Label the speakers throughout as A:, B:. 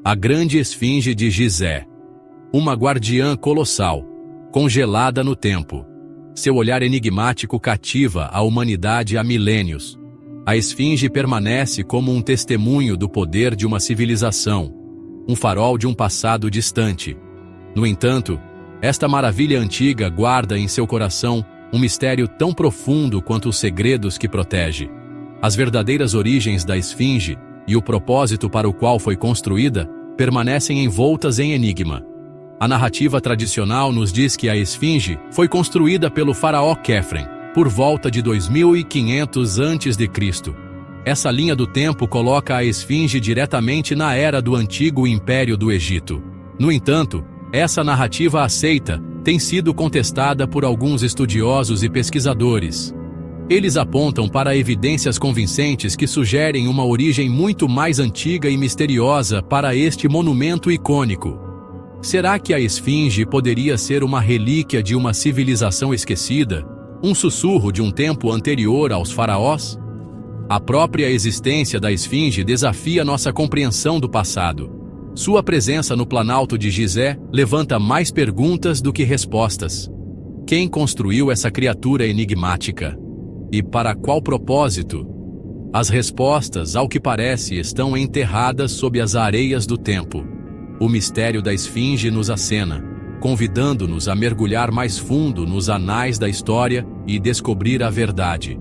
A: A grande esfinge de Gizé. Uma guardiã colossal, congelada no tempo. Seu olhar enigmático cativa a humanidade há milênios. A esfinge permanece como um testemunho do poder de uma civilização, um farol de um passado distante. No entanto, esta maravilha antiga guarda em seu coração um mistério tão profundo quanto os segredos que protege. As verdadeiras origens da esfinge e o propósito para o qual foi construída permanecem envoltas em enigma. A narrativa tradicional nos diz que a esfinge foi construída pelo faraó Khefren, por volta de 2500 a.C. Essa linha do tempo coloca a esfinge diretamente na era do antigo Império do Egito. No entanto, essa narrativa aceita tem sido contestada por alguns estudiosos e pesquisadores. Eles apontam para evidências convincentes que sugerem uma origem muito mais antiga e misteriosa para este monumento icônico. Será que a esfinge poderia ser uma relíquia de uma civilização esquecida, um sussurro de um tempo anterior aos faraós? A própria existência da esfinge desafia nossa compreensão do passado. Sua presença no Planalto de Gizé levanta mais perguntas do que respostas. Quem construiu essa criatura enigmática? E para qual propósito? As respostas, ao que parece, estão enterradas sob as areias do tempo. O mistério da esfinge nos acena, convidando-nos a mergulhar mais fundo nos anais da história e descobrir a verdade.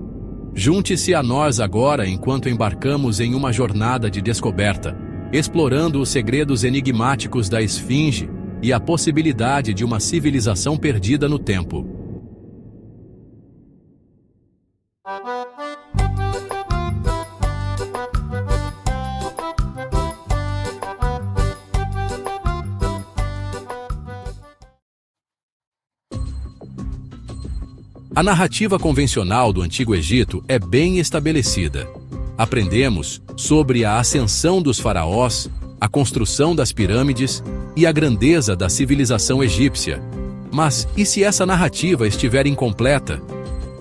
A: Junte-se a nós agora enquanto embarcamos em uma jornada de descoberta, explorando os segredos enigmáticos da esfinge e a possibilidade de uma civilização perdida no tempo. A narrativa convencional do Antigo Egito é bem estabelecida. Aprendemos sobre a ascensão dos faraós, a construção das pirâmides e a grandeza da civilização egípcia. Mas e se essa narrativa estiver incompleta?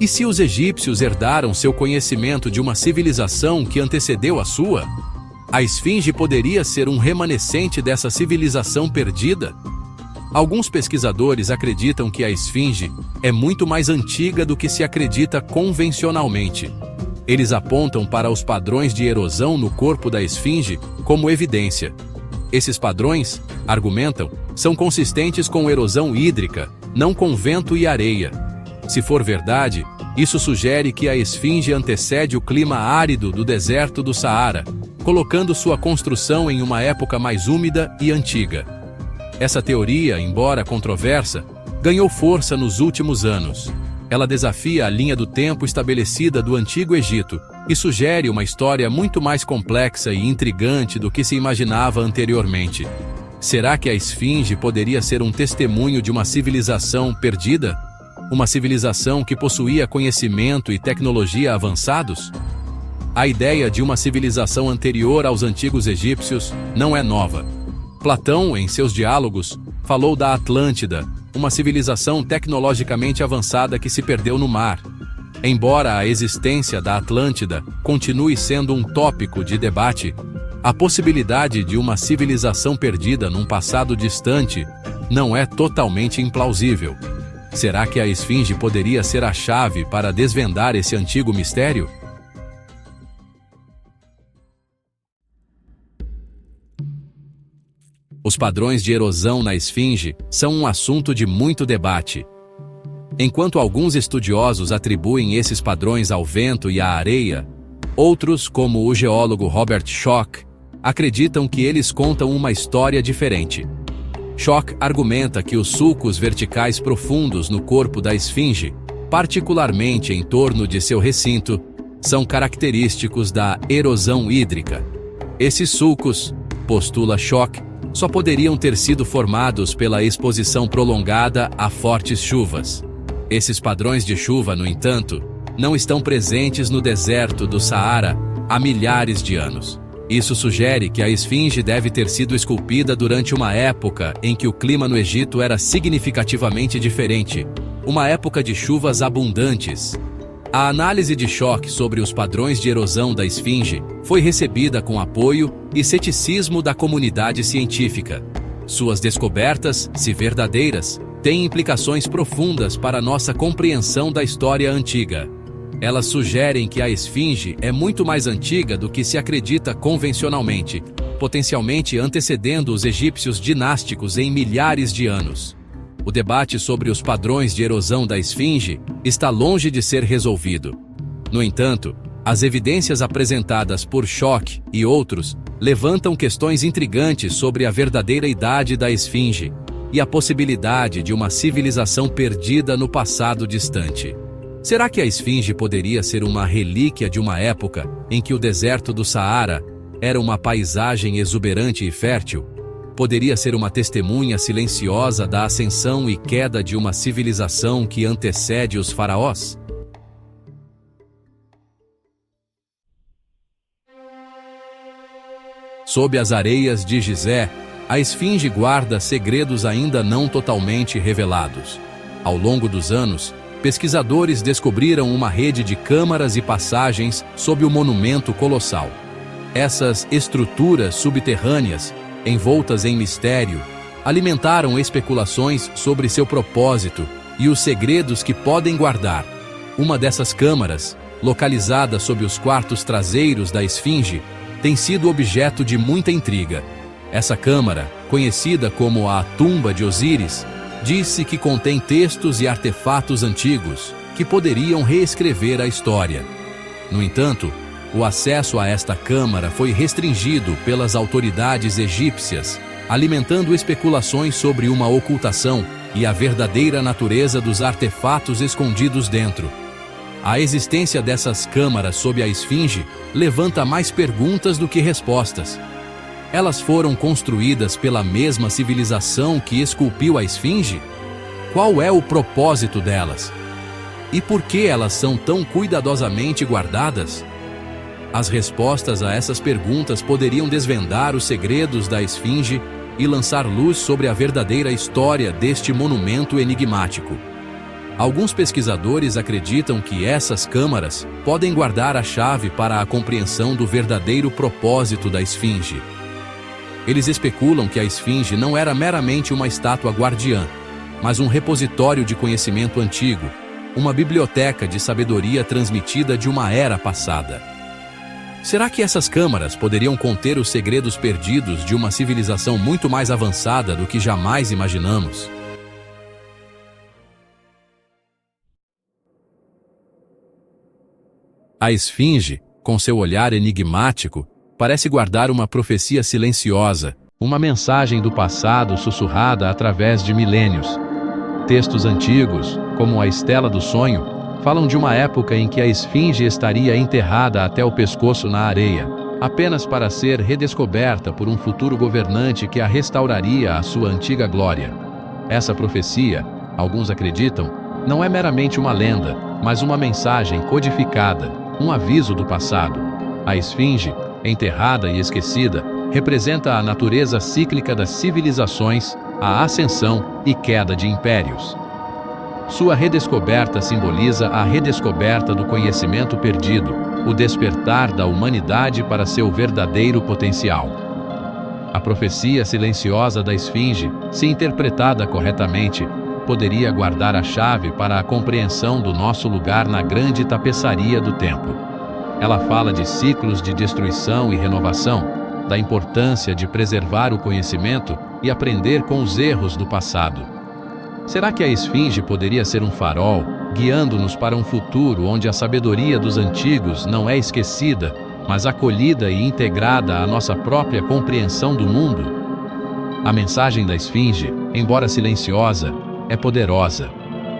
A: E se os egípcios herdaram seu conhecimento de uma civilização que antecedeu a sua? A esfinge poderia ser um remanescente dessa civilização perdida? Alguns pesquisadores acreditam que a esfinge é muito mais antiga do que se acredita convencionalmente. Eles apontam para os padrões de erosão no corpo da esfinge como evidência. Esses padrões, argumentam, são consistentes com erosão hídrica, não com vento e areia. Se for verdade, isso sugere que a esfinge antecede o clima árido do deserto do Saara, colocando sua construção em uma época mais úmida e antiga. Essa teoria, embora controversa, ganhou força nos últimos anos. Ela desafia a linha do tempo estabelecida do Antigo Egito e sugere uma história muito mais complexa e intrigante do que se imaginava anteriormente. Será que a esfinge poderia ser um testemunho de uma civilização perdida? Uma civilização que possuía conhecimento e tecnologia avançados? A ideia de uma civilização anterior aos antigos egípcios não é nova. Platão, em seus diálogos, falou da Atlântida, uma civilização tecnologicamente avançada que se perdeu no mar. Embora a existência da Atlântida continue sendo um tópico de debate, a possibilidade de uma civilização perdida num passado distante não é totalmente implausível. Será que a esfinge poderia ser a chave para desvendar esse antigo mistério? Os padrões de erosão na esfinge são um assunto de muito debate. Enquanto alguns estudiosos atribuem esses padrões ao vento e à areia, outros, como o geólogo Robert Schoch, acreditam que eles contam uma história diferente. Schoch argumenta que os sulcos verticais profundos no corpo da esfinge, particularmente em torno de seu recinto, são característicos da erosão hídrica. Esses sulcos, postula Schoch, só poderiam ter sido formados pela exposição prolongada a fortes chuvas. Esses padrões de chuva, no entanto, não estão presentes no deserto do Saara há milhares de anos. Isso sugere que a esfinge deve ter sido esculpida durante uma época em que o clima no Egito era significativamente diferente, uma época de chuvas abundantes. A análise de choque sobre os padrões de erosão da esfinge foi recebida com apoio e ceticismo da comunidade científica. Suas descobertas, se verdadeiras, têm implicações profundas para nossa compreensão da história antiga. Elas sugerem que a esfinge é muito mais antiga do que se acredita convencionalmente, potencialmente antecedendo os egípcios dinásticos em milhares de anos. O debate sobre os padrões de erosão da esfinge está longe de ser resolvido. No entanto, as evidências apresentadas por Schoch e outros levantam questões intrigantes sobre a verdadeira idade da esfinge e a possibilidade de uma civilização perdida no passado distante. Será que a esfinge poderia ser uma relíquia de uma época em que o deserto do Saara era uma paisagem exuberante e fértil? Poderia ser uma testemunha silenciosa da ascensão e queda de uma civilização que antecede os faraós? Sob as areias de Gizé, a esfinge guarda segredos ainda não totalmente revelados. Ao longo dos anos, pesquisadores descobriram uma rede de câmaras e passagens sob o monumento colossal. Essas estruturas subterrâneas, envoltas em mistério, alimentaram especulações sobre seu propósito e os segredos que podem guardar. Uma dessas câmaras, localizada sob os quartos traseiros da esfinge, tem sido objeto de muita intriga. Essa câmara, conhecida como a Tumba de Osíris, diz-se que contém textos e artefatos antigos que poderiam reescrever a história. No entanto, o acesso a esta câmara foi restringido pelas autoridades egípcias, alimentando especulações sobre uma ocultação e a verdadeira natureza dos artefatos escondidos dentro. A existência dessas câmaras sob a esfinge levanta mais perguntas do que respostas. Elas foram construídas pela mesma civilização que esculpiu a esfinge? Qual é o propósito delas? E por que elas são tão cuidadosamente guardadas? As respostas a essas perguntas poderiam desvendar os segredos da esfinge e lançar luz sobre a verdadeira história deste monumento enigmático. Alguns pesquisadores acreditam que essas câmaras podem guardar a chave para a compreensão do verdadeiro propósito da esfinge. Eles especulam que a esfinge não era meramente uma estátua guardiã, mas um repositório de conhecimento antigo, uma biblioteca de sabedoria transmitida de uma era passada. Será que essas câmaras poderiam conter os segredos perdidos de uma civilização muito mais avançada do que jamais imaginamos? A esfinge, com seu olhar enigmático, parece guardar uma profecia silenciosa, uma mensagem do passado sussurrada através de milênios. Textos antigos, como a Estela do Sonho, falam de uma época em que a esfinge estaria enterrada até o pescoço na areia, apenas para ser redescoberta por um futuro governante que a restauraria à sua antiga glória. Essa profecia, alguns acreditam, não é meramente uma lenda, mas uma mensagem codificada, um aviso do passado. A esfinge, enterrada e esquecida, representa a natureza cíclica das civilizações, a ascensão e queda de impérios. Sua redescoberta simboliza a redescoberta do conhecimento perdido, o despertar da humanidade para seu verdadeiro potencial. A profecia silenciosa da esfinge, se interpretada corretamente, poderia guardar a chave para a compreensão do nosso lugar na grande tapeçaria do tempo. Ela fala de ciclos de destruição e renovação, da importância de preservar o conhecimento e aprender com os erros do passado. Será que a esfinge poderia ser um farol, guiando-nos para um futuro onde a sabedoria dos antigos não é esquecida, mas acolhida e integrada à nossa própria compreensão do mundo? A mensagem da esfinge, embora silenciosa, é poderosa.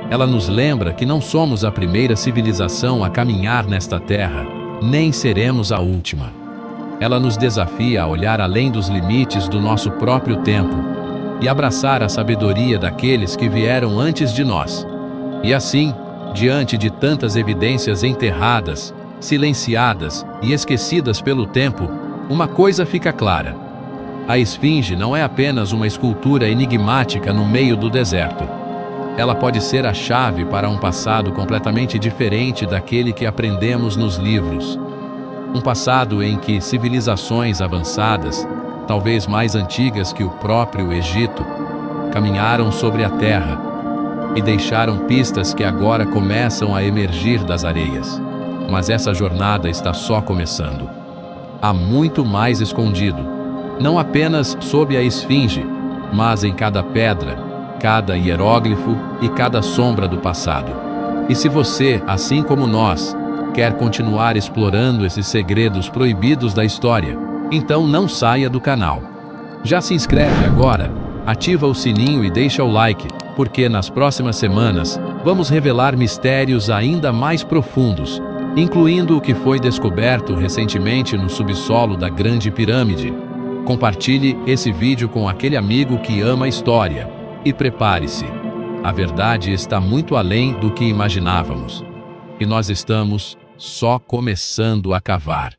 A: Ela nos lembra que não somos a primeira civilização a caminhar nesta terra, nem seremos a última. Ela nos desafia a olhar além dos limites do nosso próprio tempo e abraçar a sabedoria daqueles que vieram antes de nós. E assim, diante de tantas evidências enterradas, silenciadas e esquecidas pelo tempo, uma coisa fica clara: a esfinge não é apenas uma escultura enigmática no meio do deserto. Ela pode ser a chave para um passado completamente diferente daquele que aprendemos nos livros. Um passado em que civilizações avançadas, talvez mais antigas que o próprio Egito, caminharam sobre a terra e deixaram pistas que agora começam a emergir das areias. Mas essa jornada está só começando. Há muito mais escondido, não apenas sob a esfinge, mas em cada pedra, cada hieróglifo e cada sombra do passado. E se você, assim como nós, quer continuar explorando esses segredos proibidos da história, então não saia do canal. Já se inscreve agora, ativa o sininho e deixa o like, porque nas próximas semanas vamos revelar mistérios ainda mais profundos, incluindo o que foi descoberto recentemente no subsolo da Grande Pirâmide. Compartilhe esse vídeo com aquele amigo que ama a história. E prepare-se. A verdade está muito além do que imaginávamos. E nós estamos só começando a cavar.